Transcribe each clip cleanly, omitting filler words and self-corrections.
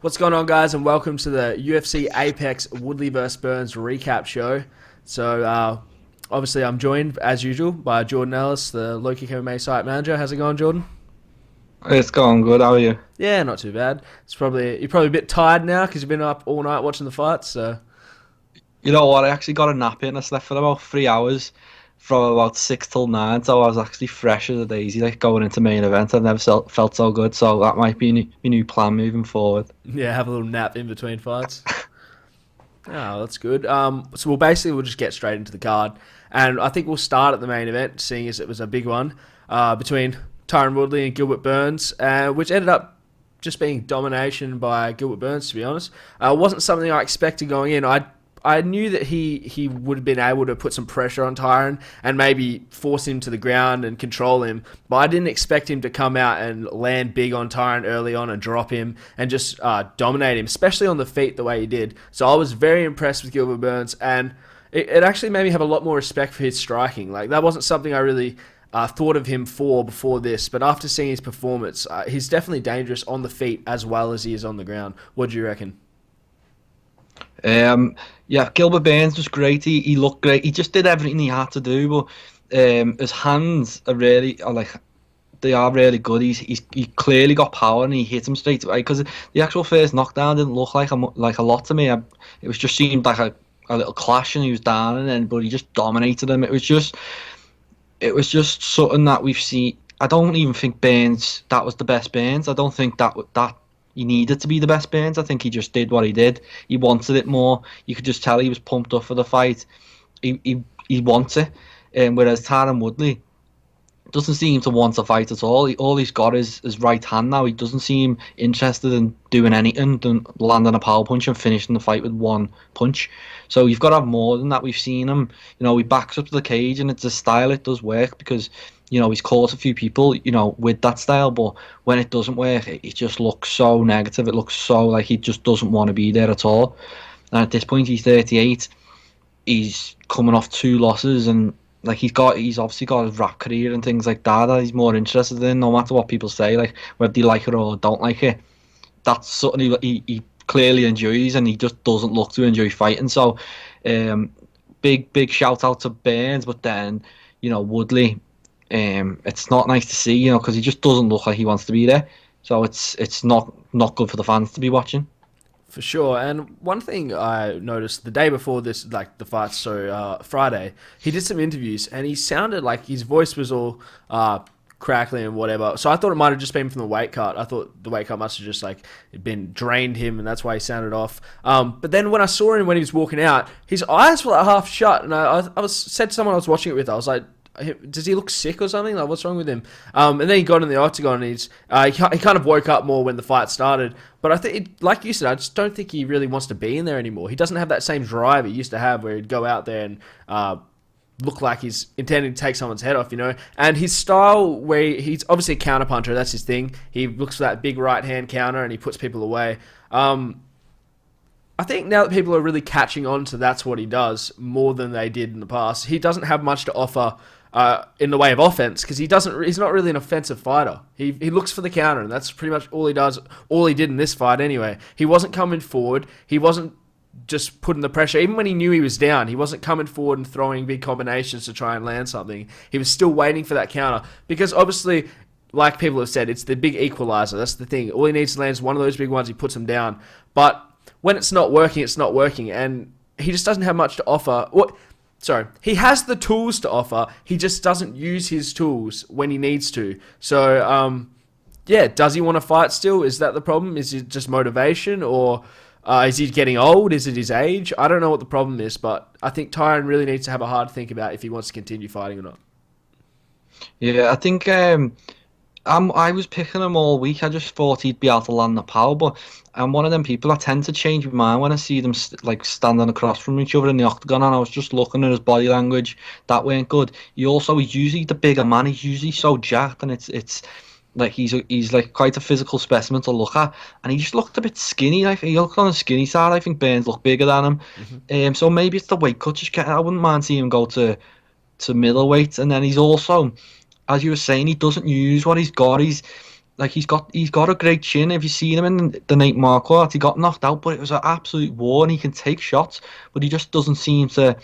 What's going on, guys, and welcome to the UFC Apex Woodley vs Burns recap show. So, obviously, I'm joined, as usual, by Jordan Ellis, the LowKick MMA site manager. How's it going, Jordan? It's going good. How are you? Yeah, not too bad. You're probably a bit tired now because you've been up all night watching the fights. So, You know what? I actually got a nap in. I slept for about 3 hours, from about 6 till 9. So I was actually fresh as a daisy, like going into main event. I've never felt so good. So that might be my new plan moving forward. yeah, have a little nap in between fights. Oh, that's good. So we'll just get straight into the card, and I think we'll start at the main event, seeing as it was a big one between Tyron Woodley and Gilbert Burns, which ended up just being domination by Gilbert Burns. To be honest, wasn't something I expected going in. I knew that he would have been able to put some pressure on Tyron and maybe force him to the ground and control him, but I didn't expect him to come out and land big on Tyron early on and drop him and just dominate him, especially on the feet the way he did. So I was very impressed with Gilbert Burns, and it actually made me have a lot more respect for his striking. Like, that wasn't something I really thought of him for before this, but after seeing his performance, he's definitely dangerous on the feet as well as he is on the ground. What do you reckon? Yeah, Gilbert Burns was great. He looked great. He just did everything he had to do. But his hands they are really good. He clearly got power and he hit him straight away. Because the actual first knockdown didn't look like a lot to me. It was just seemed like a little clash and he was down, and then but he just dominated him. It was just something that we've seen. I don't even think Burns, that was the best Burns. I don't think that he needed to be the best Burns. I think he just did what he did. He wanted it more. You could just tell he was pumped up for the fight. He wants it. Whereas Tyron Woodley doesn't seem to want to fight at all. All he's got is his right hand now. He doesn't seem interested in doing anything than landing a power punch and finishing the fight with one punch. So you've got to have more than that. We've seen him, he backs up to the cage, and it's a style. It does work because, he's caught a few people, with that style. But when it doesn't work, it just looks so negative. It looks so like he just doesn't want to be there at all. And at this point, he's 38. He's coming off 2 losses, and like he's obviously got his rap career and things like that he's more interested in, no matter what people say, like whether they like it or don't like it. That's something he clearly enjoys, and he just doesn't look to enjoy fighting. So big shout out to Burns, but then Woodley, it's not nice to see, because he just doesn't look like he wants to be there. So it's not good for the fans to be watching. For sure. And one thing I noticed the day before this, like the fight, Friday, he did some interviews and he sounded like his voice was all crackling and whatever. So I thought it might have just been from the weight cut. I thought the weight cut must have just drained him, and that's why he sounded off. But then when I saw him when he was walking out, his eyes were like half shut, and I said to someone I was watching it with, I was like, does he look sick or something? Like, what's wrong with him? And then he got in the octagon, and he kind of woke up more when the fight started. But I think, like you said, I just don't think he really wants to be in there anymore. He doesn't have that same drive he used to have, where he'd go out there and look like he's intending to take someone's head off, And his style, where he's obviously a counterpuncher, that's his thing. He looks for that big right hand counter and he puts people away. I think now that people are really catching on to that's what he does more than they did in the past. He doesn't have much to offer in the way of offense, because he's not really an offensive fighter. He looks for the counter, and that's pretty much all he does. All he did in this fight anyway. He wasn't coming forward. He wasn't just putting the pressure. Even when he knew he was down, he wasn't coming forward and throwing big combinations to try and land something. He was still waiting for that counter, because obviously, like people have said, it's the big equalizer. That's the thing. All he needs to land is one of those big ones. He puts him down. But when it's not working, it's not working, and he just doesn't have much to offer. He has the tools to offer. He just doesn't use his tools when he needs to. So, does he want to fight still? Is that the problem? Is it just motivation, or is he getting old? Is it his age? I don't know what the problem is, but I think Tyron really needs to have a hard think about if he wants to continue fighting or not. Yeah, I think I was picking him all week. I just thought he'd be able to land the power, but I'm one of them people. I tend to change my mind when I see them standing across from each other in the octagon, and I was just looking at his body language. That weren't good. He's usually the bigger man. He's usually so jacked, and it's like he's like quite a physical specimen to look at, and he just looked a bit skinny. Like, he looked on the skinny side. I think Burns looked bigger than him. So maybe it's the weight cut. I wouldn't mind seeing him go to middleweight, and then he's also, as you were saying, he doesn't use what he's got. like he's got a great chin. If you seen him in the Nate Marquardt, he got knocked out, but it was an absolute war, and he can take shots, but he just doesn't seem to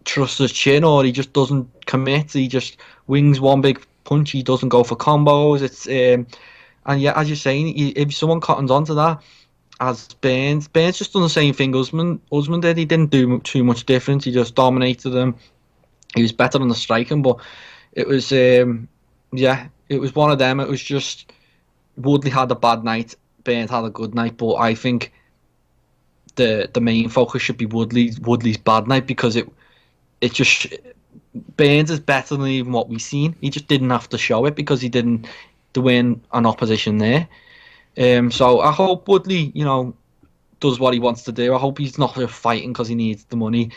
trust his chin, or he just doesn't commit. He just wings one big punch. He doesn't go for combos. It's and yeah, as you're saying, if someone cottons onto that, as Burns just done the same thing Usman did. He didn't do too much different. He just dominated him. He was better on the striking, but it was yeah, it was one of them. It was just Woodley had a bad night, Burns had a good night, but I think the main focus should be Woodley's bad night, because it just, Burns is better than even what we've seen. He just didn't have to show it because he didn't win an opposition there. So I hope Woodley, does what he wants to do. I hope he's not just fighting because he needs the money.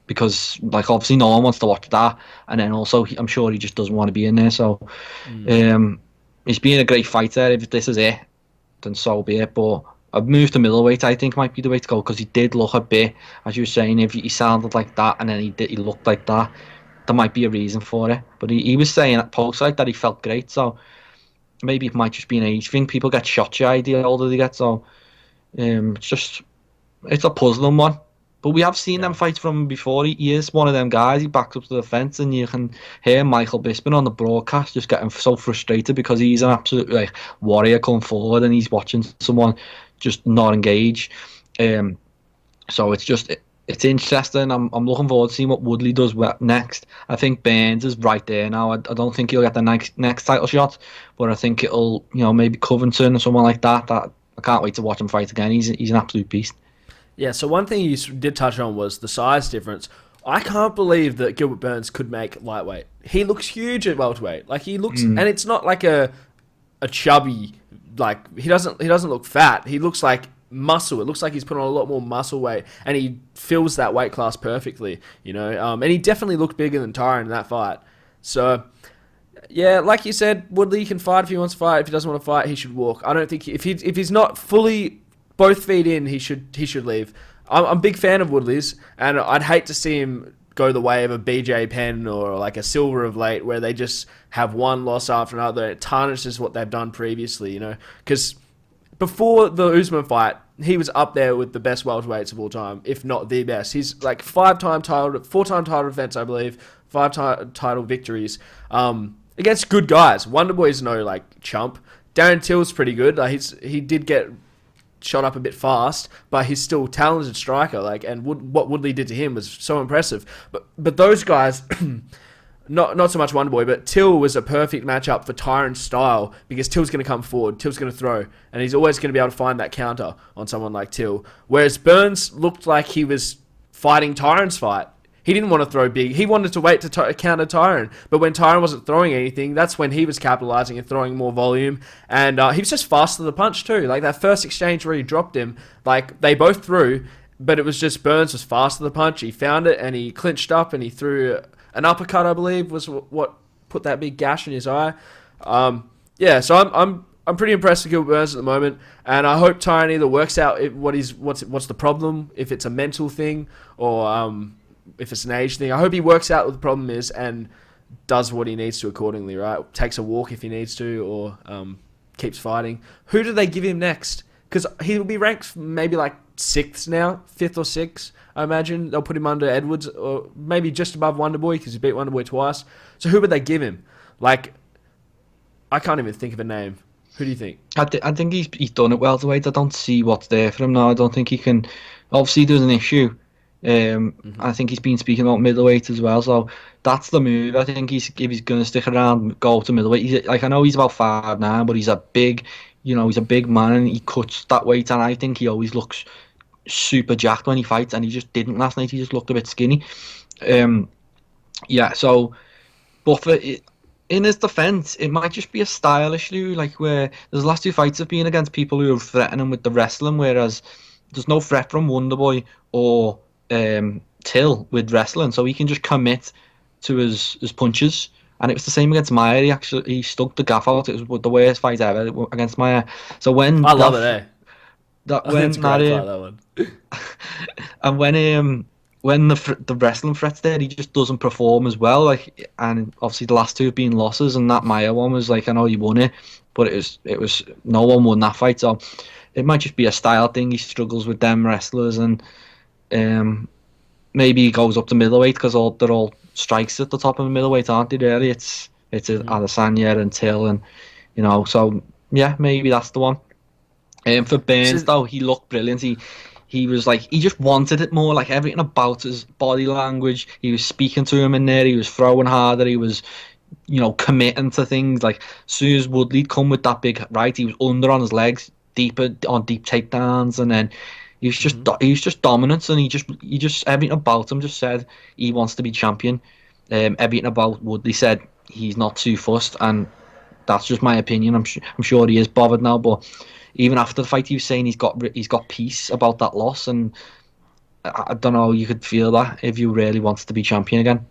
Because like obviously no one wants to watch that, and then also I'm sure he just doesn't want to be in there. So he's being a great fighter. If this is it, then so be it. But I've moved to middleweight. I think might be the way to go, because he did look a bit, as you were saying, if he sounded like that and then he looked like that, there might be a reason for it. But he was saying at post-fight that he felt great. So maybe it might just be an age thing. People get shot shy the older they get. So it's a puzzling one. But we have seen them fights from him before. He is one of them guys. He backs up to the fence, and you can hear Michael Bisping on the broadcast just getting so frustrated because he's an absolute warrior coming forward, and he's watching someone just not engage. So it's interesting. I'm looking forward to seeing what Woodley does next. I think Burns is right there now. I don't think he'll get the next title shot, but I think it'll maybe Covington or someone like that. I can't wait to watch him fight again. He's an absolute beast. Yeah, so one thing you did touch on was the size difference. I can't believe that Gilbert Burns could make lightweight. He looks huge at welterweight. Like he looks, and it's not like a chubby. Like he doesn't look fat. He looks like muscle. It looks like he's put on a lot more muscle weight, and he fills that weight class perfectly. And he definitely looked bigger than Tyron in that fight. So yeah, like you said, Woodley can fight if he wants to fight. If he doesn't want to fight, he should walk. I don't think if he's not fully both feet in, he should leave. I'm a big fan of Woodley's, and I'd hate to see him go the way of a BJ Penn or like a Silver of late, where they just have one loss after another. It tarnishes what they've done previously, because before the Usman fight, he was up there with the best welterweights of all time, if not the best. He's like 4-time title defense, I believe, 5 title victories against good guys. Wonderboy's no chump. Darren Till's pretty good. He did get shot up a bit fast, but he's still a talented striker. And what Woodley did to him was so impressive. But those guys, not so much Wonderboy, but Till was a perfect matchup for Tyron's style, because Till's going to come forward, Till's going to throw, and he's always going to be able to find that counter on someone like Till. Whereas Burns looked like he was fighting Tyron's fight. He didn't want to throw big. He wanted to wait to counter Tyron. But when Tyron wasn't throwing anything, that's when he was capitalizing and throwing more volume. And he was just fast to the punch too. Like that first exchange where he dropped him, they both threw, but it was just Burns was fast to the punch. He found it and he clinched up and he threw an uppercut, I believe, was what put that big gash in his eye. So I'm pretty impressed with Gilbert Burns at the moment, and I hope Tyron either works out what's the problem, if it's a mental thing or if it's an age thing. I hope he works out what the problem is and does what he needs to accordingly, right? Takes a walk if he needs to, or keeps fighting. Who do they give him next? Because he'll be ranked maybe 6th now, 5th or 6th, I imagine. They'll put him under Edwards, or maybe just above Wonderboy, because he beat Wonderboy twice. So who would they give him? I can't even think of a name. Who do you think? I think he's done it welterweight. I don't see what's there for him now. I don't think he can. Obviously, there's an issue. I think he's been speaking about middleweight as well, so that's the move. I think if he's going to stick around, go to middleweight. I know he's about 5'9", but he's a big, he's a big man, and he cuts that weight, and I think he always looks super jacked when he fights, and he just didn't last night. He just looked a bit skinny. But in his defence, it might just be a style issue, where the last 2 fights have been against people who are threatening with the wrestling, whereas there's no threat from Wonderboy or Till with wrestling, so he can just commit to his punches. And it was the same against Maia. He stuck the gaff out. It was the worst fight ever against Maia. So when I love it, that when that one. and when the wrestling threat's there, he just doesn't perform as well. Like, and obviously the last two have been losses, and that Maya one was like, I know he won it, but it was no one won that fight. So it might just be a style thing. He struggles with them wrestlers, and maybe he goes up to middleweight because they're all strikes at the top of the middleweight, aren't they? Really, it's Adesanya and Till, and so yeah, maybe that's the one. For Burns though, he looked brilliant. He was like, he just wanted it more. Like everything about his body language, he was speaking to him in there. He was throwing harder. He was, committing to things. Like as soon as Woodley'd come with that big right, he was under on his legs, deeper on deep takedowns, and then he was just dominant. And he just everything about him just said he wants to be champion. Everything about Woodley said he's not too fussed, and that's just my opinion. I'm sure he is bothered now, but even after the fight, he was saying he's got peace about that loss, and I don't know. You could feel that if you really wanted to be champion again.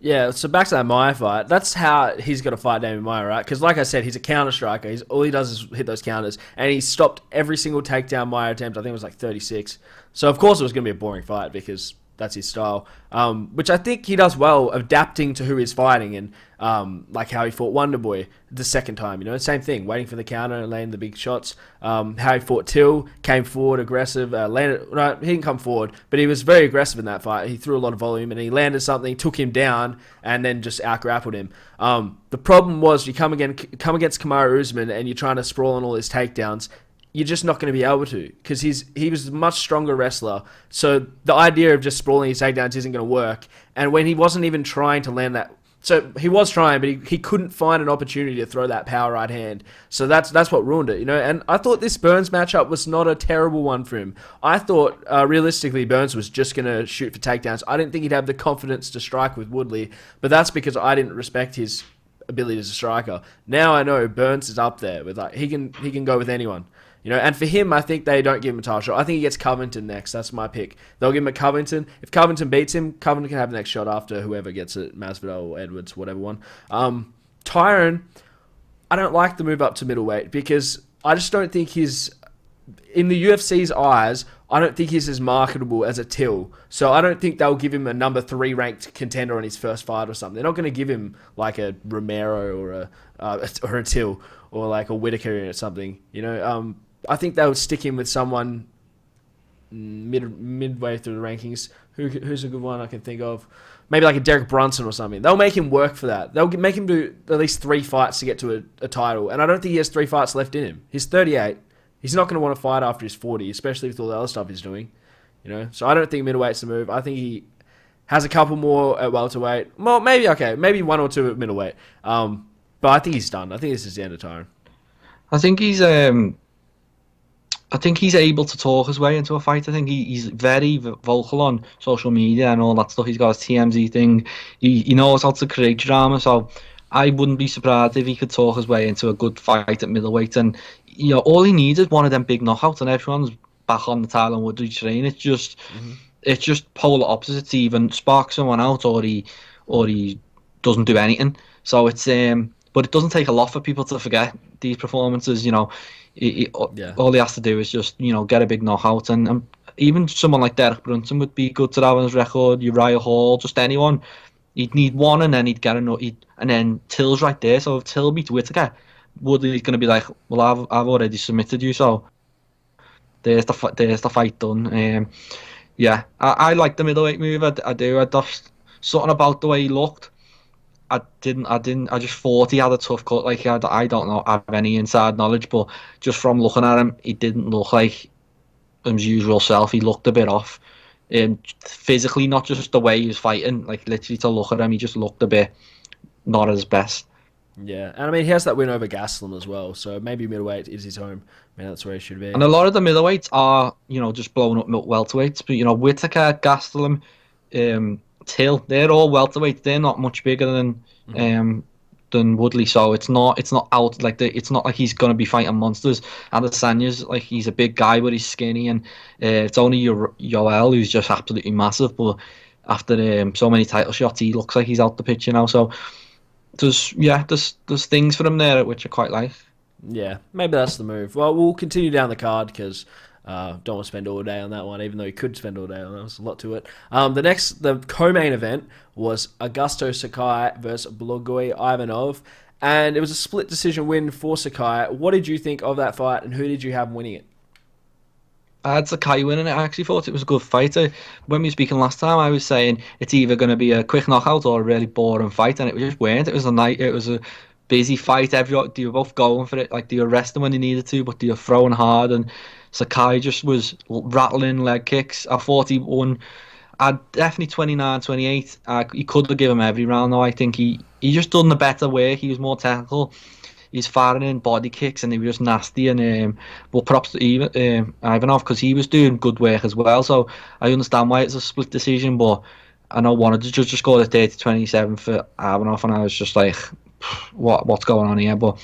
Yeah, so back to that Maya fight. That's how he's got to fight Damian Maya, right? Because like I said, he's a counter striker. All he does is hit those counters, and he stopped every single takedown Maya attempt. I think it was like 36. So of course it was going to be a boring fight because that's his style. Which I think he does well, adapting to who he's fighting, and like how he fought Wonderboy the second time. Same thing, waiting for the counter and landing the big shots. How he fought Till, came forward aggressive, landed. No, he didn't come forward, but he was very aggressive in that fight. He threw a lot of volume and he landed something, took him down, and then just out-grappled him. The problem was you come against Kamaru Usman and you're trying to sprawl on all his takedowns. You're just not going to be able to, because he was a much stronger wrestler. So the idea of just sprawling his takedowns isn't going to work. And when he wasn't even trying to land that, so he was trying, but he couldn't find an opportunity to throw that power right hand. So that's what ruined it, And I thought this Burns matchup was not a terrible one for him. I thought realistically Burns was just going to shoot for takedowns. I didn't think he'd have the confidence to strike with Woodley, but that's because I didn't respect his ability as a striker. Now I know Burns is up there with he can go with anyone. And for him, I think they don't give him a title shot. I think he gets Covington next. That's my pick. They'll give him a Covington. If Covington beats him, Covington can have the next shot after whoever gets it, Masvidal or Edwards, whatever one. Tyron, I don't like the move up to middleweight because I just don't think he's, in the UFC's eyes, I don't think he's as marketable as a Till. So I don't think they'll give him a number 3 ranked contender on his first fight or something. They're not going to give him like a Romero or a Till or like a Whitaker or something. I think they would stick him with someone midway through the rankings. Who's a good one I can think of? Maybe like a Derek Brunson or something. They'll make him work for that. They'll make him do at least 3 fights to get to a title. And I don't think he has 3 fights left in him. He's 38. He's not going to want to fight after he's 40, especially with all the other stuff he's doing. So I don't think middleweight's the move. I think he has a couple more at welterweight. Well, maybe 1 or 2 at middleweight. But I think he's done. I think this is the end of Tyron. I think he's able to talk his way into a fight. I think he's very vocal on social media and all that stuff. He's got his TMZ thing. He knows how to create drama. So I wouldn't be surprised if he could talk his way into a good fight at middleweight. And all he needs is one of them big knockouts, and everyone's back on the Tyron Woodley train. It's just polar opposites. He either sparks someone out, or he doesn't do anything. So it's but it doesn't take a lot for people to forget these performances. All he has to do is just get a big knockout, and even someone like Derek Brunson would be good to have on his record. Uriah Hall, just anyone. He'd need one, and then he'd get another. And then Till's right there. So if Till beats Whittaker, Woodley's going to be like, well, I've already submitted you, so there's the fight done. I like the middleweight move. I do. I just something about the way he looked. I just thought he had a tough cut. Like I don't know, have any inside knowledge, but just from looking at him, he didn't look like his usual self. He looked a bit off, physically, not just the way he was fighting. Like literally, to look at him, he just looked a bit not at his best. Yeah, and I mean he has that win over Gastelum as well, so maybe middleweight is his home. I mean that's where he should be. And a lot of the middleweights are just blowing up welterweights, but Whittaker, Gastelum, Till, they're all welterweights. They're not much bigger than Woodley, so it's not out like it's not like he's gonna be fighting monsters. Adesanya's like he's a big guy, but he's skinny, and it's only Yoel who's just absolutely massive. But after so many title shots, he looks like he's out the picture now. So there's things for him there which I quite like. Yeah, maybe that's the move. Well, we'll continue down the card because Don't want to spend all day on that one, even though he could spend all day on that. There's a lot to it. The co-main event was Augusto Sakai versus Blagoy Ivanov, and it was a split decision win for Sakai. What did you think of that fight, and who did you have winning it? I had Sakai winning it. I actually thought it was a good fight. When we were speaking last time, I was saying it's either going to be a quick knockout or a really boring fight, and it just weren't. It was a busy fight. They were both going for it. Like, they were resting when they needed to, but they were throwing hard, and Sakai just was rattling leg kicks. I thought he won. I'd definitely 29-28. He could have given him every round, though. I think he just done the better work. He was more technical. He's firing in body kicks, and he was just nasty. And but props to Ivanov, because he was doing good work as well. So I understand why it's a split decision, but I know one of the judges scored a 30-27 for Ivanov, and I was just like, what's going on here? But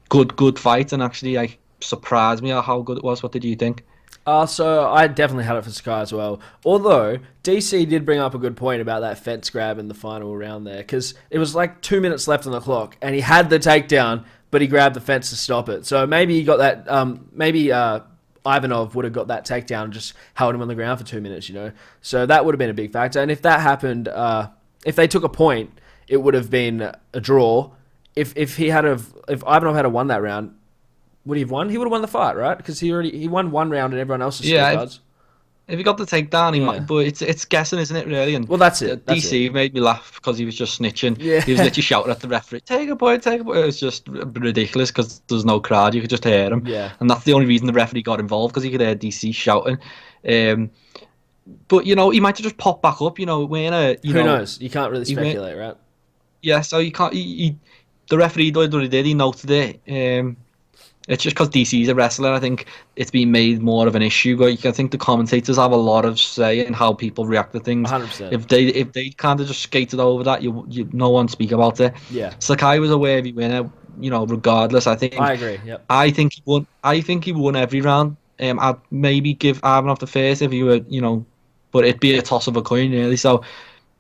good fight, and actually, like, surprised me at how good it was. What did you think? So I definitely had it for Sakai as well. Although DC did bring up a good point about that fence grab in the final round there, because it was like 2 minutes left on the clock, and he had the takedown, but he grabbed the fence to stop it. So maybe he got that. Maybe Ivanov would have got that takedown and just held him on the ground for 2 minutes. So that would have been a big factor. And if that happened, if they took a point, it would have been a draw. If Ivanov had won that round, would he have won? He would have won the fight, right? Because he won one round and everyone else's scorecards. If he got the takedown, he might. But it's guessing, isn't it? Really. And well, that's it. DC made me laugh because he was just snitching. Yeah. He was literally shouting at the referee, "Take a point, take a point." It was just ridiculous because there's no crowd. You could just hear him. Yeah. And that's the only reason the referee got involved, because he could hear DC shouting. But he might have just popped back up. Who knows? You can't really speculate, right? Yeah. So you can't. The referee did what he did. He noted it. It's just because DC's a wrestler. I think it's been made more of an issue. I think the commentators have a lot of say in how people react to things. 100%. If they kind of just skated over that, you no one speak about it. Yeah. Sakai was a worthy winner. Regardless, I think. I agree. Yep. I think he won. I think he won every round. I'd maybe give Ivanov the first if he were, but it'd be a toss of a coin really. So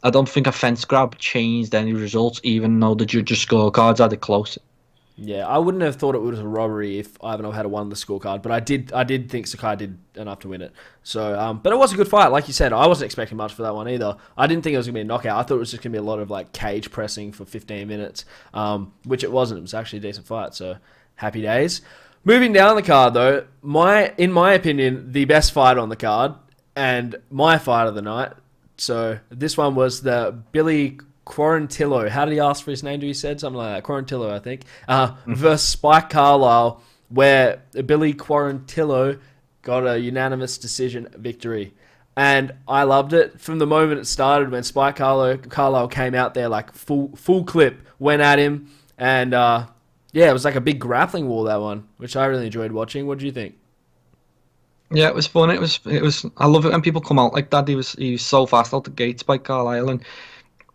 I don't think a fence grab changed any results, even though the judges' scorecards had it close. Yeah, I wouldn't have thought it was a robbery if Ivanov had won the scorecard, but I did think Sakai did enough to win it. So, but it was a good fight, like you said. I wasn't expecting much for that one either. I didn't think it was gonna be a knockout. I thought it was just gonna be a lot of like cage pressing for 15 minutes, which it wasn't. It was actually a decent fight. So, happy days. Moving down the card though, in my opinion, the best fight on the card and my fight of the night. So this one was the Billy Quarantillo. How did he ask for his name? He said something like that. Quarantillo, I think. Versus Spike Carlisle, where Billy Quarantillo got a unanimous decision victory. And I loved it from the moment it started, when Spike Carlisle came out there like full clip, went at him, and it was like a big grappling war, that one, which I really enjoyed watching. What do you think? Yeah, it was fun. It was. I love it when people come out like that. He was so fast out the gates by Carlisle, and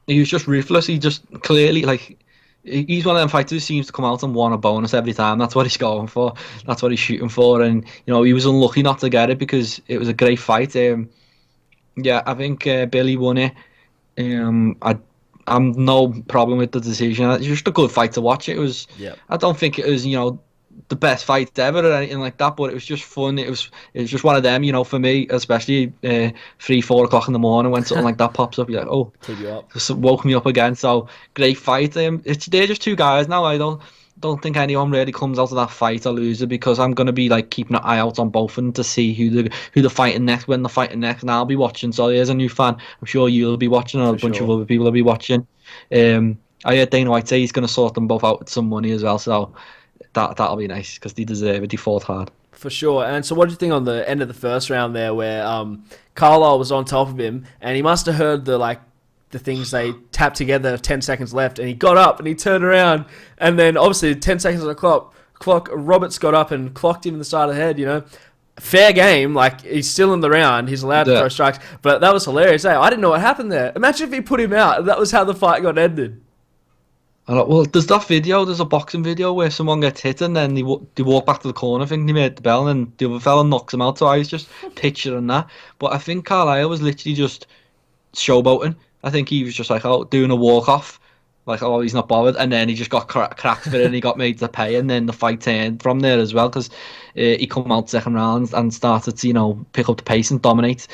he was just ruthless. He just clearly, like, he's one of them fighters who seems to come out and want a bonus every time. That's what he's going for. That's what he's shooting for. And he was unlucky not to get it because it was a great fight. I think Billy won it. I'm no problem with the decision. It's just a good fight to watch. It was. Yep. I don't think it was the best fight ever or anything like that, but it was just fun. It was just one of them, for me, especially 3-4 o'clock in the morning when something like that pops up. You're like, oh, keep you up. Just woke me up again. So great fight. They're just two guys now. I don't think anyone really comes out of that fight a loser, because I'm gonna be like keeping an eye out on both of them to see who they're fighting next, when they're fighting next, and I'll be watching. So there's a new fan. I'm sure you'll be watching, and a bunch of other people will be watching. I heard Dana White say he's gonna sort them both out with some money as well. So that'll be nice, because they deserve it. They fought hard. For sure. And so what did you think on the end of the first round there, where Carlisle was on top of him, and he must have heard the things they tapped together, 10 seconds left, and he got up and he turned around, and then obviously 10 seconds on the clock, Roberts got up and clocked him in the side of the head, Fair game, like, he's still in the round, he's allowed to throw strikes, but that was hilarious. I didn't know what happened there. Imagine if he put him out, and that was how the fight got ended. Well, there's a boxing video where someone gets hit and then they walk back to the corner thinking he made the bell, and the other fella knocks him out. So I was just picturing that. But I think Carlisle was literally just showboating. I think he was just like doing a walk off, like, oh, he's not bothered, and then he just got cracked for it, and he got made to pay, and then the fight turned from there as well, because he come out second round and started to, pick up the pace and dominate.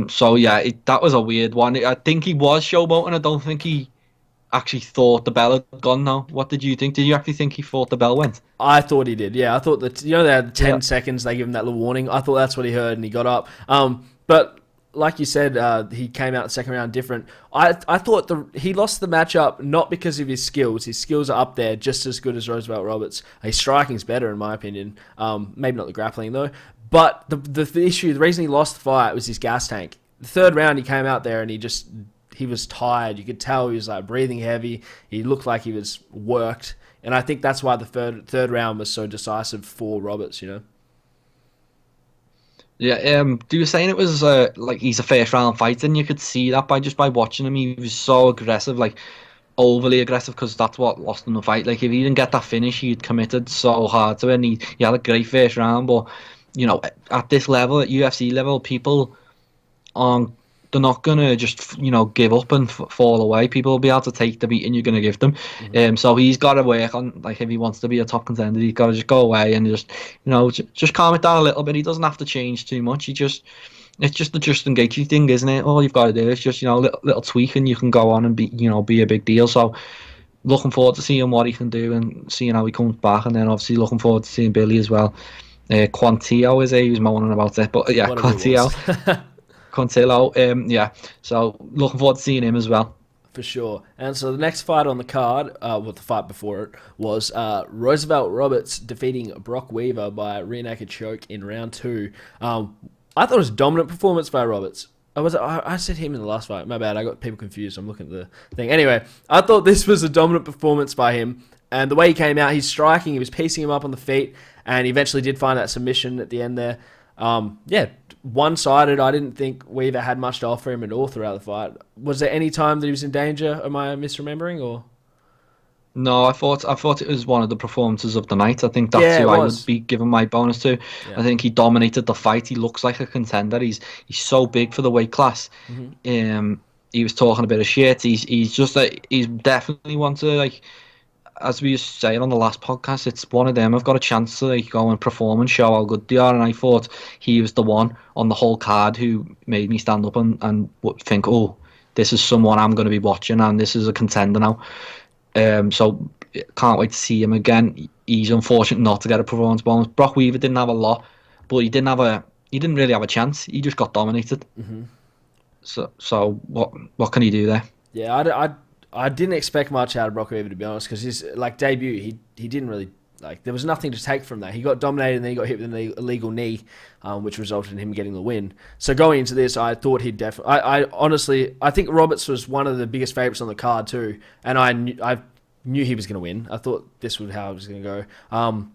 So yeah, that was a weird one. I think he was showboating. I don't think he actually thought the bell had gone now. What did you think? Did you actually think he thought the bell went? I thought he did, yeah. I thought that, they had 10 seconds, they give him that little warning. I thought that's what he heard, and he got up. But like you said, he came out the second round different. I thought he lost the matchup not because of his skills. His skills are up there, just as good as Roosevelt Roberts. His striking's better, in my opinion. Maybe not the grappling, though. But the issue, the reason he lost the fight was his gas tank. The third round, he came out there and he was tired. You could tell he was like breathing heavy. He looked like he was worked. And I think that's why the third round was so decisive for Roberts, Yeah, you were saying it was like he's a first round fighter, and you could see that by watching him. He was so aggressive, like overly aggressive, because that's what lost him the fight. Like, if he didn't get that finish, he'd committed so hard to it, and he had a great first round. But at this level, at UFC level, people aren't. They're not gonna just give up and fall away. People will be able to take the beating you're gonna give them. So he's got to work on, like, if he wants to be a top contender, he's got to just go away and just calm it down a little bit. He doesn't have to change too much. It's just the Justin Gaethje thing, isn't it? All you've got to do is just little tweak, and you can go on and be a big deal. So looking forward to seeing what he can do and seeing how he comes back, and then obviously looking forward to seeing Billy as well. Quantillo is he was moaning about it, but yeah, Quantillo. Contillo, so looking forward to seeing him as well. For sure. And so the next fight on the card, the fight before it, was Roosevelt Roberts defeating Brock Weaver by rear naked choke in round 2. I thought it was a dominant performance by Roberts. I said him in the last fight. My bad, I got people confused. I'm looking at the thing. Anyway, I thought this was a dominant performance by him. And the way he came out, he's striking, he was piecing him up on the feet, and he eventually did find that submission at the end there. One-sided. I didn't think Weaver had much to offer him at all throughout the fight. Was there any time that he was in danger? Am I misremembering, or? No, I thought it was one of the performances of the night. I think that's who I would be giving my bonus to. Yeah. I think he dominated the fight. He looks like a contender. He's so big for the weight class. He was talking a bit of shit. He's just he's definitely one to, like, as we were saying on the last podcast, it's one of them. I've got a chance to go and perform and show how good they are, and I thought he was the one on the whole card who made me stand up and think, oh, this is someone I'm going to be watching, and this is a contender now. So can't wait to see him again. He's unfortunate not to get a performance bonus. Brock Weaver didn't have a lot, but he didn't really have a chance. He just got dominated. So what can he do there? Yeah, I didn't expect much out of Brock Weaver, to be honest, because his debut, he didn't really, there was nothing to take from that. He got dominated, and then he got hit with an illegal knee, which resulted in him getting the win. So going into this, I thought he'd definitely... I honestly think Roberts was one of the biggest favourites on the card too, and I knew he was going to win. I thought this was how it was going to go.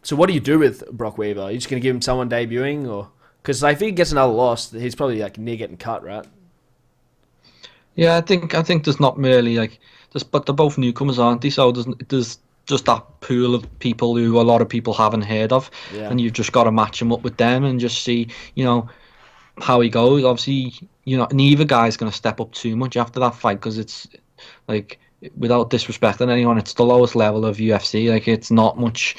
So what do you do with Brock Weaver? Are you just going to give him someone debuting, or... Because if he gets another loss, he's probably near getting cut, right? Yeah, I think there's not really but they're both newcomers, aren't they? So there's just that pool of people who a lot of people haven't heard of, and you've just got to match him up with them and just see, how he goes. Obviously, neither guy's going to step up too much after that fight, because it's without disrespecting anyone, it's the lowest level of UFC. It's not much.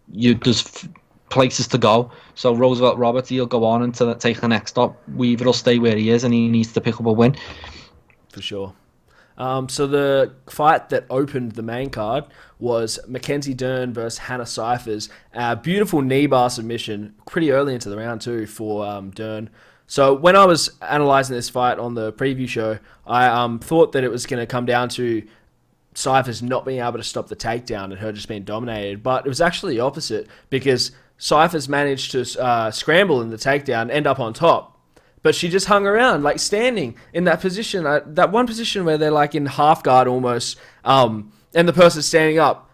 There's places to go. So Roosevelt Roberts, he'll go on and take the next stop. Weaver will stay where he is, and he needs to pick up a win. For sure. So the fight that opened the main card was Mackenzie Dern versus Hannah Cifers. Beautiful knee bar submission pretty early into the round 2 for Dern. So when I was analysing this fight on the preview show, I thought that it was going to come down to Cifers not being able to stop the takedown and her just being dominated. But it was actually the opposite, because Cifers managed to scramble in the takedown, end up on top. But she just hung around, standing in that position, that one position where they're in half guard almost, and the person's standing up.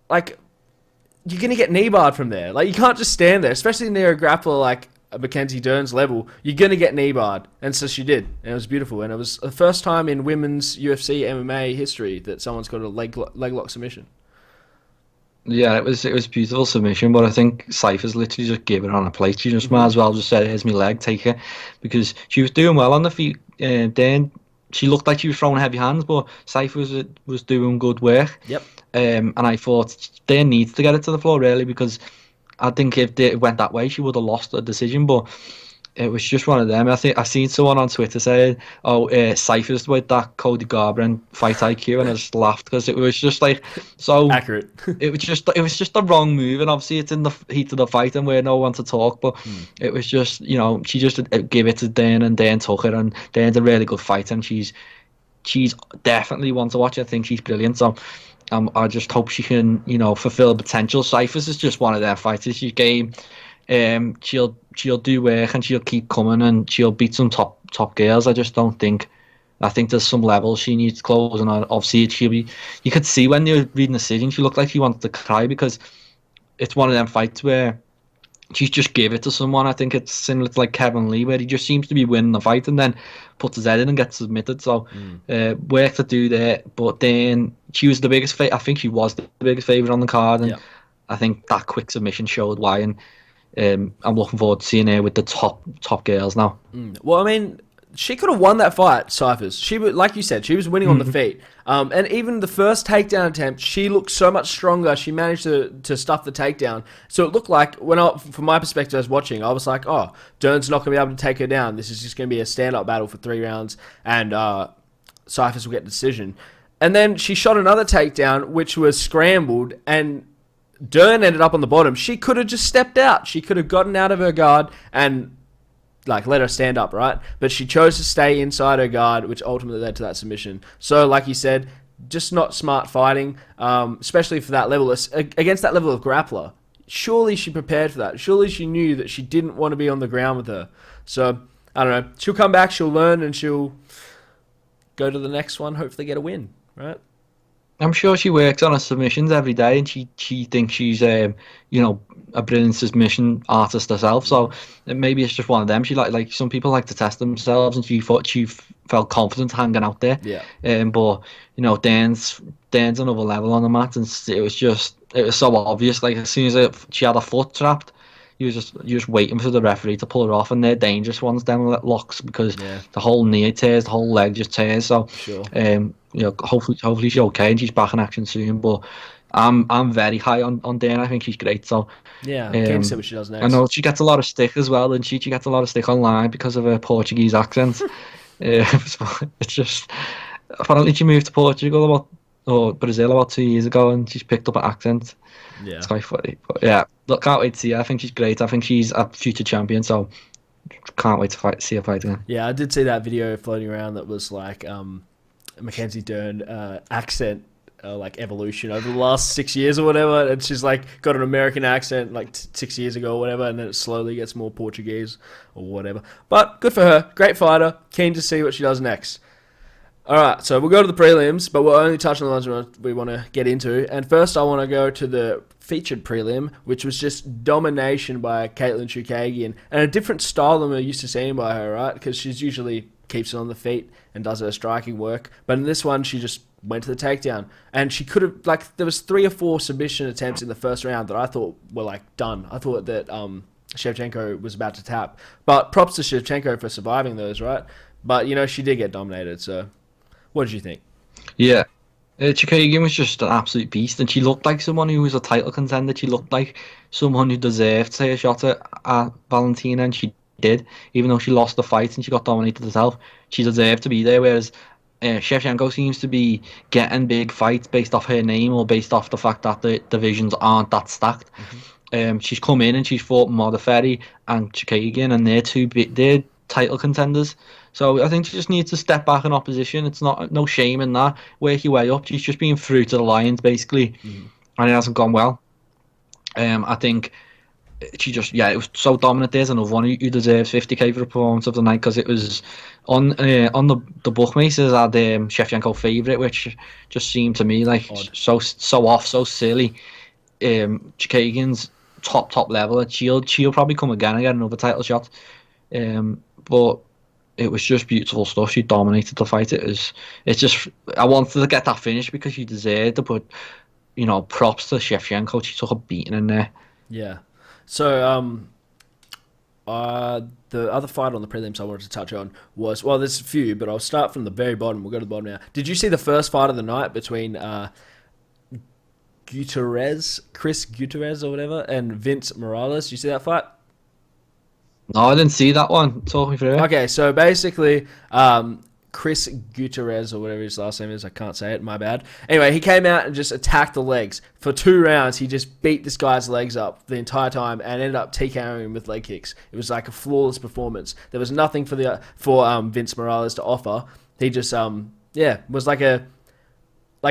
You're going to get knee barred from there. You can't just stand there, especially near a grappler like Mackenzie Dern's level. You're going to get knee barred. And so she did. And it was beautiful. And it was the first time in women's UFC MMA history that someone's got a leg lock submission. Yeah, it was beautiful submission, but I think Cifers literally just gave it on a plate. She just might as well just said, "Here's my leg, take it," because she was doing well on the feet. Then she looked like she was throwing heavy hands, but Cypher was doing good work. Yep. And I thought they needs to get it to the floor really, because I think if it went that way, she would have lost the decision. But it was just one of them. I think I seen someone on Twitter saying, "Oh, Cypher's with that Cody Garbrandt fight IQ," and I just laughed because it was just like so Accurate. it was just the wrong move, and obviously it's in the heat of the fight and we're no one to talk, but it was just, she just gave it to Dan and Dan took it, and Dan's a really good fighter, and she's definitely one to watch. I think she's brilliant, so I just hope she can fulfill potential. Cyphers is just one of their fighters. She's game. She'll do work and she'll keep coming and she'll beat some top girls. I just don't think. I think there's some levels she needs closing on. Obviously, you could see when they were reading the decision, she looked like she wanted to cry, because it's one of them fights where she's just give it to someone. I think it's similar to like Kevin Lee, where he just seems to be winning the fight and then puts his head in and gets submitted. So work to do there. But then she was the biggest. I think she was the biggest favorite on the card, and I think that quick submission showed why. And I'm looking forward to seeing her with the top girls now. Well, I mean, she could have won that fight, Cyphers. She was, like you said, she was winning on the feet. And even the first takedown attempt, she looked so much stronger. She managed to stuff the takedown. So it looked like, from my perspective, I was watching, I was like, oh, Dern's not going to be able to take her down. This is just going to be a stand-up battle for 3 rounds, and Cyphers will get the decision. And then she shot another takedown, which was scrambled, and Dern ended up on the bottom. She could have just stepped out. She could have gotten out of her guard and let her stand up, right? But she chose to stay inside her guard, which ultimately led to that submission. So, like you said, just not smart fighting, especially for that level, against that level of grappler. Surely she prepared for that. Surely she knew that she didn't want to be on the ground with her. So, I don't know. She'll come back, she'll learn, and she'll go to the next one, hopefully get a win, right? I'm sure she works on her submissions every day, and she thinks she's a brilliant submission artist herself. So maybe it's just one of them. She like some people like to test themselves, and she thought she felt confident hanging out there. Yeah. But Dan's another level on the mat, and it was so obvious. Like as soon as she had her foot trapped, you're just waiting for the referee to pull her off, and they're dangerous ones, them locks, because the whole knee tears, the whole leg just tears. So sure. Hopefully she's okay and she's back in action soon. But I'm very high on Dan. I think she's great. So yeah, keen to see what she does next. I know she gets a lot of stick as well, and she gets a lot of stick online because of her Portuguese accent. It's just, apparently she moved to Portugal or Brazil about 2 years ago, and she's picked up an accent. Yeah, it's quite funny. But yeah, look, can't wait to see her. I think she's great. I think she's a future champion. So can't wait to see her fight again. Yeah, I did see that video floating around that was like Mackenzie Dern accent evolution over the last 6 years or whatever, and she's like got an American accent 6 years ago or whatever, and then it slowly gets more Portuguese or whatever. But good for her, great fighter, keen to see what she does next. Alright, so we'll go to the prelims, but we'll only touch on the ones we want to get into. And first I want to go to the featured prelim, which was just domination by Caitlin Chookagian, and a different style than we're used to seeing by her, right? Because she's usually keeps it on the feet and does her striking work. But in this one, she just went to the takedown. And she could have, there was 3 or 4 submission attempts in the first round that I thought were, done. I thought that Shevchenko was about to tap. But props to Shevchenko for surviving those, right? But, she did get dominated, so what did you think? Yeah. Chookagian was just an absolute beast, and she looked like someone who was a title contender. She looked like someone who deserved to take a shot at Valentina, and she did. Even though she lost the fight and she got dominated herself, she deserved to be there, whereas Shevchenko seems to be getting big fights based off her name or based off the fact that the divisions aren't that stacked. She's come in and she's fought Modafferi and Chookagian, and they're title contenders. So I think she just needs to step back in opposition. It's no shame in that. Work your way up. She's just been through to the Lions basically, and it hasn't gone well. I think she just it was so dominant. There's another one who deserves 50k for the performance of the night, because it was on the bookmakers had Shevchenko favourite, which just seemed to me like odd. so off, so silly. Chookagian's top level. She'll probably come again and get another title shot. But it was just beautiful stuff. She dominated the fight. It's just, I wanted to get that finish because she deserved it, but props to Shevchenko. She took a beating in there. Yeah. So The other fight on the prelims I wanted to touch on was, well, there's a few, but I'll start from the very bottom. We'll go to the bottom now. Did you see the first fight of the night between Chris Gutierrez or whatever, and Vince Morales? Did you see that fight? No, I didn't see that one. Talk me through it. Okay, so basically, Chris Gutierrez, or whatever his last name is, I can't say it, my bad. Anyway, he came out and just attacked the legs. For 2 rounds, he just beat this guy's legs up the entire time and ended up TKOing him with leg kicks. It was like a flawless performance. There was nothing for Vince Morales to offer. He just, was like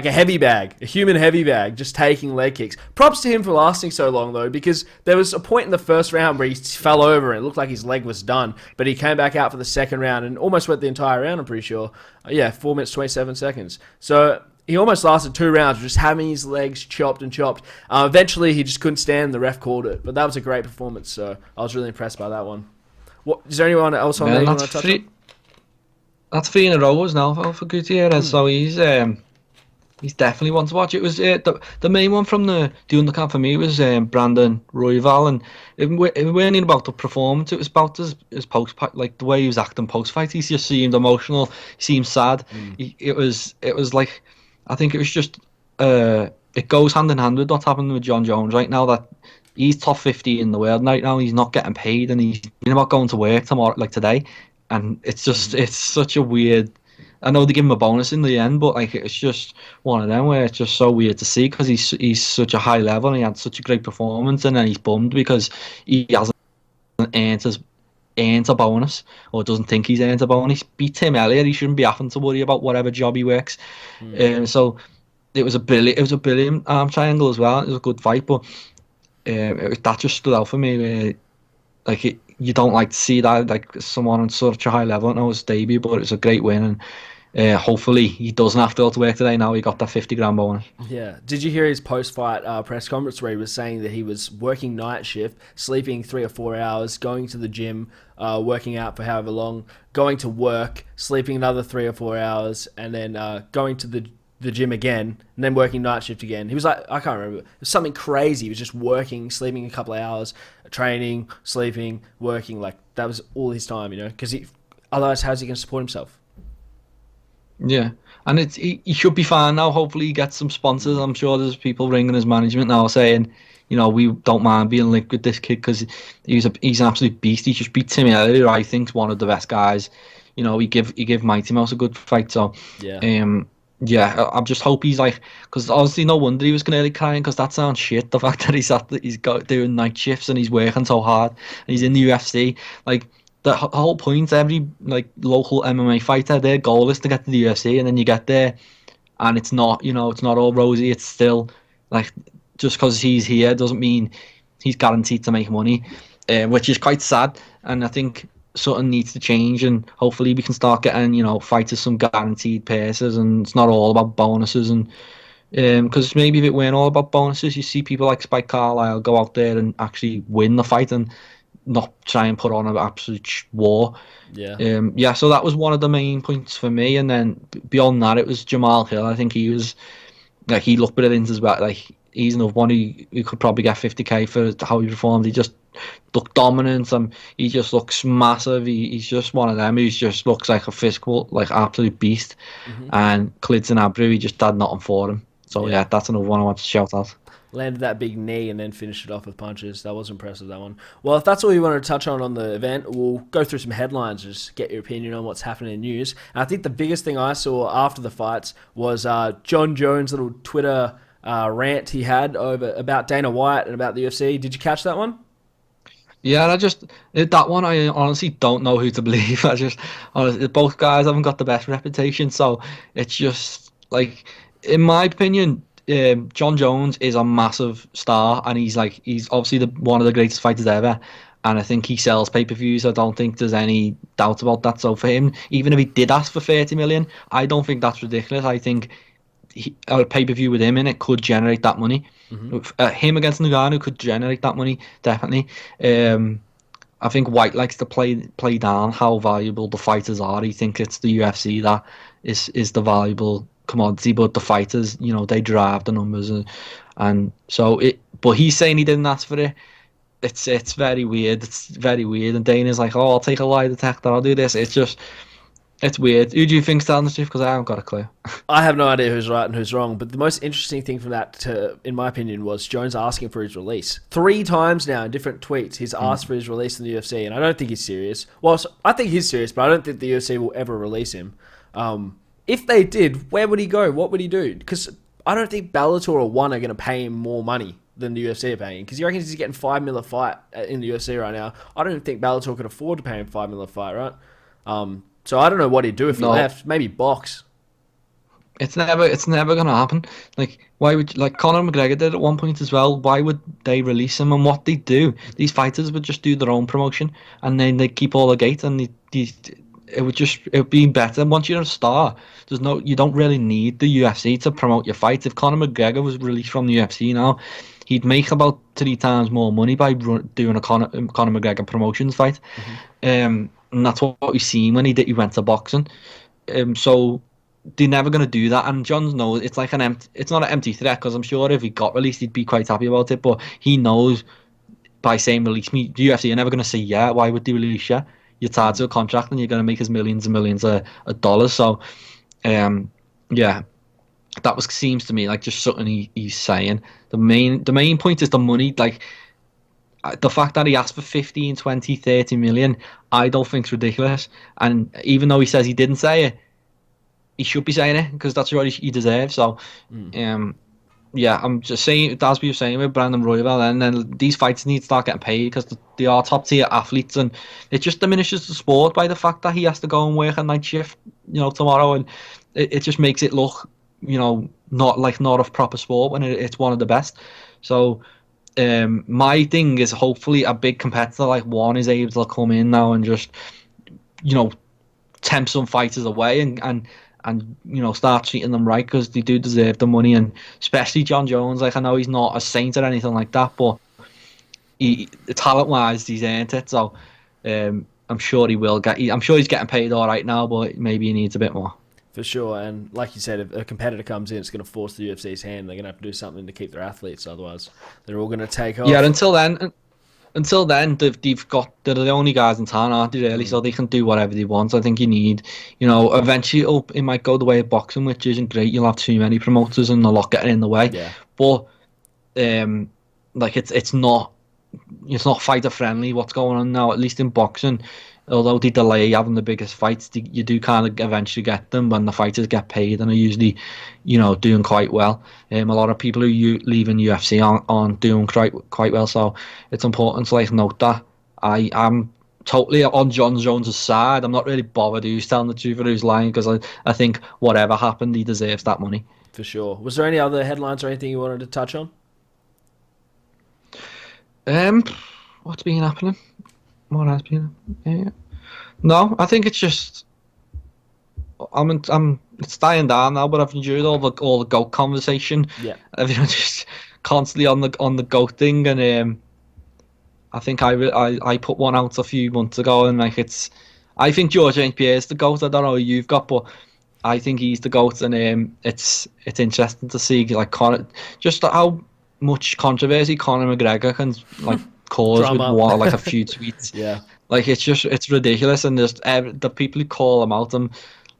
a heavy bag, a human heavy bag, just taking leg kicks. Props to him for lasting so long, though, because there was a point in the first round where he fell over and it looked like his leg was done, but he came back out for the second round and almost went the entire round, I'm pretty sure. 4 minutes, 27 seconds. So he almost lasted 2 rounds, just having his legs chopped and chopped. Eventually, he just couldn't stand, the ref called it, but that was a great performance, so I was really impressed by that one. Is there anyone else on there you want to touch on? That's 3 in a row now for Gutierrez, so he's definitely one to watch. It was the main one from the undercard for me was Brandon Royval, and it wasn't about the performance. It was about his post, like the way he was acting post fight. He just seemed emotional. He seemed sad. It was like, I think it was just it goes hand in hand with what's happening with John Jones right now. That he's top 50 in the world right now. He's not getting paid, and he's about going to work tomorrow, like today, and it's just it's such a weird. I know they give him a bonus in the end, but like it's just one of them where it's just so weird to see because he's such a high level and he had such a great performance, and then he's bummed because he hasn't earned a bonus or doesn't think he's earned a bonus. Beat Tim Elliott, he shouldn't be having to worry about whatever job he works. So it was a brilliant arm triangle as well. It was a good fight, but that just stood out for me. Where, you don't like to see that, like someone on such a high level. I know it's debut, but it's a great win, and hopefully he doesn't have to go to work today. Now he got that 50 grand bonus. Yeah. Did you hear his post-fight press conference where he was saying that he was working night shift, sleeping 3 or 4 hours, going to the gym, working out for however long, going to work, sleeping another 3 or 4 hours, and then going to the gym again, and then working night shift again. He was like, I can't remember. It was something crazy. He was just working, sleeping a couple of hours, training, sleeping, working. Like, that was all his time, because otherwise, how's he going to support himself? Yeah, and he should be fine now. Hopefully he gets some sponsors. I'm sure there's people ringing his management now saying, we don't mind being linked with this kid because he's an absolute beast. He just beat Tim Elliott, who I think is one of the best guys. He give Mighty Mouse a good fight. So yeah, I just hope he's like, because obviously no wonder he was nearly crying because that sounds shit. The fact that he's doing night shifts and he's working so hard and he's in the UFC, like the whole point. Every like local MMA fighter, their goal is to get to the UFC, and then you get there, and it's not, it's not all rosy. It's still like just because he's here doesn't mean he's guaranteed to make money, which is quite sad. And I think something needs to change, and hopefully we can start getting fighters some guaranteed purses, and it's not all about bonuses. And because maybe if it weren't all about bonuses, you see people like Spike Carlisle go out there and actually win the fight and not try and put on an absolute war. So that was one of the main points for me. And then beyond that, it was Jamal Hill. I think he was like, he looked brilliant as well. Like, he's another one who could probably get 50k for how he performed. He just looked dominant, and he just looks massive. He's just one of them who just looks like a physical, like absolute beast. And Clids and Abreu, he just had nothing for him. So yeah, that's another one I want to shout out. Landed that big knee and then finished it off with punches. That was impressive, that one. Well, if that's all you wanted to touch on the event, we'll go through some headlines, just get your opinion on what's happening in news. And I think the biggest thing I saw after the fights was John Jones' little Twitter rant he had about Dana White and about the UFC. Did you catch that one? Yeah, that one, I honestly don't know who to believe. Honestly, both guys haven't got the best reputation, so it's just like, in my opinion, John Jones is a massive star, and he's obviously one of the greatest fighters ever, and I think he sells pay-per-views. I don't think there's any doubt about that. So for him, even if he did ask for 30 million, I don't think that's ridiculous. I think a pay-per-view with him in it could generate that money. Him against Ngannou could generate that money, definitely. I think White likes to play down how valuable the fighters are. He thinks it's the UFC that is the valuable commodity, but the fighters, they drive the numbers, and so but he's saying he didn't ask for it. it's very weird. It's very weird. And Dana's like, oh, I'll take a lie detector. I'll do this. It's weird. Who do you think's telling the truth? Because I haven't got a clue. I have no idea who's right and who's wrong, but the most interesting thing from that, in my opinion, was Jones asking for his release. 3 times now in different tweets, he's asked for his release in the UFC, and I don't think he's serious. Well, I think he's serious, but I don't think the UFC will ever release him. If they did, where would he go? What would he do? Because I don't think Bellator or ONE are going to pay him more money than the UFC are paying. Because you reckon he's getting $5 million a fight in the UFC right now. I don't think Bellator could afford to pay him $5 million a fight, right? So I don't know what he'd do if he left. Maybe box. It's never gonna happen. Like, why would, like Conor McGregor did at one point as well? Why would they release him? And what they do, these fighters would just do their own promotion, and then they keep all the gates, and it would be better once you're a star. You don't really need the UFC to promote your fight. If Conor McGregor was released from the UFC now, he'd make about 3 times more money by doing a Conor McGregor promotions fight. And that's what we've seen when he went to boxing. So they're never going to do that. And Johns knows it's like it's not an empty threat, because I'm sure if he got released, he'd be quite happy about it. But he knows by saying release me, the UFC are never going to say yeah. Why would they release you? You're tied to a contract, and you're going to make us millions and millions of dollars. So, yeah, that seems to me like just something he's saying. The main point is the money. Like, the fact that he asked for 15, 20, 30 million, I don't think it's ridiculous. And even though he says he didn't say it, he should be saying it, because that's what he deserves. So, yeah, I'm just saying, as we were saying with Brandon Royval, and then these fights need to start getting paid, because they are top tier athletes, and it just diminishes the sport by the fact that he has to go and work a night shift, tomorrow, and it just makes it look, not a proper sport when it's one of the best. So, my thing is, hopefully a big competitor like ONE is able to come in now and just, tempt some fighters away and start treating them right, because they do deserve the money. And especially John Jones, like, I know he's not a saint or anything like that, but talent wise he's earned it. So I'm sure he will I'm sure he's getting paid all right now, but maybe he needs a bit more. For sure. And like you said, if a competitor comes in, it's going to force the UFC's hand. They're going to have to do something to keep their athletes, otherwise they're all going to take off. Yeah, until then, they're the only guys in town, aren't they, really? So they can do whatever they want. I think you need, eventually it might go the way of boxing, which isn't great. You'll have too many promoters and a lot getting in the way. Yeah. But it's not fighter friendly what's going on now, at least in boxing. Although they delay having the biggest fights, you do kind of eventually get them when the fighters get paid and are usually, doing quite well. A lot of people who leave in UFC aren't doing quite well, so it's important to note that. I'm totally on John Jones' side. I'm not really bothered who's telling the truth or who's lying, because I think whatever happened, he deserves that money. For sure. Was there any other headlines or anything you wanted to touch on? What's been happening? What has been? Yeah. No, I think it's just it's dying down now. But I've enjoyed all the GOAT conversation. Yeah, everyone just constantly on the GOAT thing, and I think I put one out a few months ago, and I think George St. Pierre is the GOAT. I don't know who you've got, but I think he's the GOAT, and it's interesting to see Conor, just how much controversy Conor McGregor can cause Drama. With a few tweets. Yeah. It's ridiculous, and just the people who call him out, and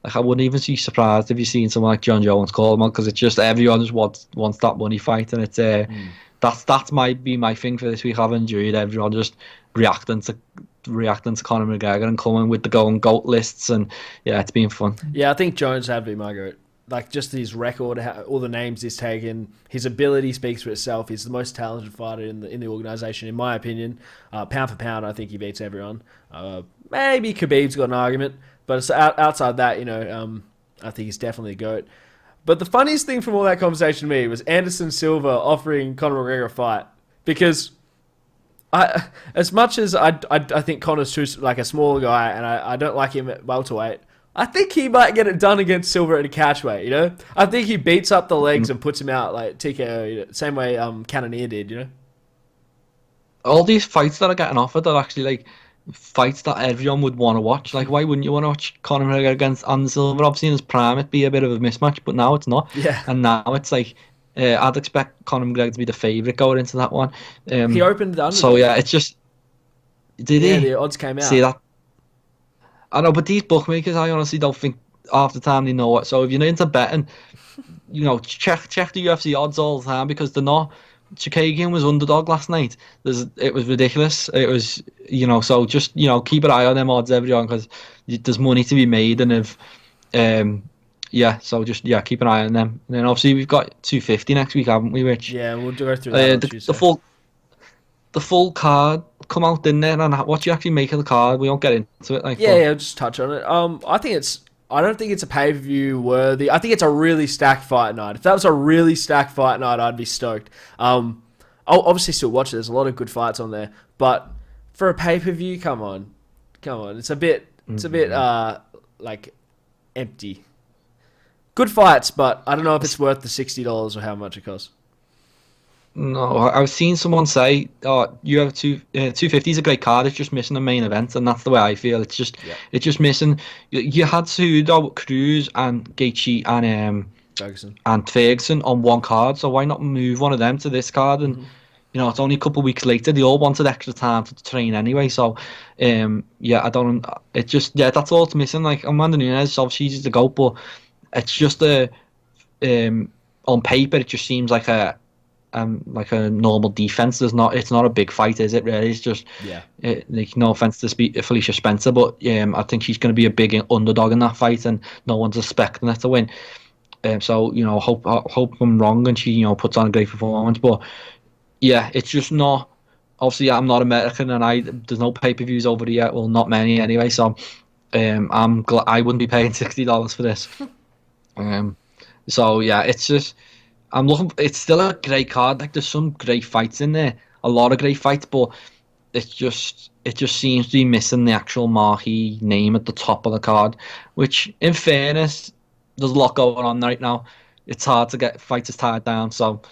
I wouldn't even be surprised if you seen someone like John Jones call him out, because it's just everyone just wants that money fight, and it's that might be my thing for this week. I've enjoyed everyone just reacting to Conor McGregor and coming with the GOAT lists, and yeah, it's been fun. Yeah, I think Jones had to be my GOAT. Just his record, all the names he's taken, his ability speaks for itself. He's the most talented fighter in the organisation, in my opinion. Pound for pound, I think he beats everyone. Maybe Khabib's got an argument, but outside that, I think he's definitely a GOAT. But the funniest thing from all that conversation to me was Anderson Silva offering Conor McGregor a fight, because as much as I think Conor's too a smaller guy, and I don't like him at welterweight, I think he might get it done against Silva at a catchweight, I think he beats up the legs and puts him out like TKO, same way Cannonier did, All these fights that are getting offered are actually fights that everyone would want to watch. Why wouldn't you want to watch Conor McGregor against Anderson Silva? Obviously in his prime it'd be a bit of a mismatch, but now it's not. Yeah. And now it's I'd expect Conor McGregor to be the favourite going into that one. He opened the So underdog. yeah, it's just did Yeah, he the odds came see out. that? I know, but these bookmakers, I honestly don't think half the time they know it. So if you're into betting, check the UFC odds all the time because they're not. Chikagian was underdog last night. It was ridiculous. It was, so just keep an eye on them odds, everyone, because there's money to be made, and if so just keep an eye on them. And then obviously we've got 250 next week, haven't we? Which Yeah, we'll go through that on the Tuesday. full card come out, didn't it? And what do you actually make of the card? We won't get into it. Yeah, just touch on it. I don't think it's a pay-per-view worthy. I think it's a really stacked fight night. If that was a really stacked fight night, I'd be stoked. I'll obviously still watch it. There's a lot of good fights on there, but for a pay-per-view, come on. It's a bit like empty. Good fights, but I don't know if it's worth the $60 or how much it costs. No, I've seen someone say, "Oh, you have 250 is a great card. It's just missing the main event," and that's the way I feel. It's just missing. You had Cejudo, Cruz, and Gaethje and Ferguson on one card. So why not move one of them to this card? And it's only a couple of weeks later. They all wanted extra time to train anyway. So I don't. It just that's all it's missing. Like Amanda Nunes, obviously she's the GOAT, but it's just on paper it just seems like a normal defense. It's not a big fight, is it? Really, it's just no offense to Felicia Spencer, but I think she's going to be a big underdog in that fight, and no one's expecting her to win. So hope I'm wrong, and she puts on a great performance. But yeah, it's just not. Obviously, I'm not American, and there's no pay-per-views over here. Well, not many anyway. So I'm glad I wouldn't be paying $60 for this. So yeah, it's just. I'm looking. It's still a great card. Like there's some great fights in there, a lot of great fights, but it just seems to be missing the actual marquee name at the top of the card. Which, in fairness, there's a lot going on right now. It's hard to get fighters tied down. So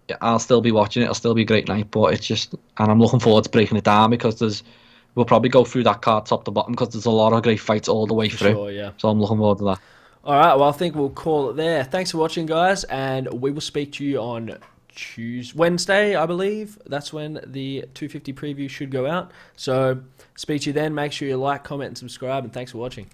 yeah, I'll still be watching it. It'll still be a great night. But it's just, and I'm looking forward to breaking it down because we'll probably go through that card top to bottom because there's a lot of great fights all the way through. Sure, yeah. So I'm looking forward to that. All right, well, I think we'll call it there. Thanks for watching, guys, and we will speak to you on Wednesday, I believe. That's when the 250 preview should go out. So speak to you then. Make sure you like, comment, and subscribe, and thanks for watching.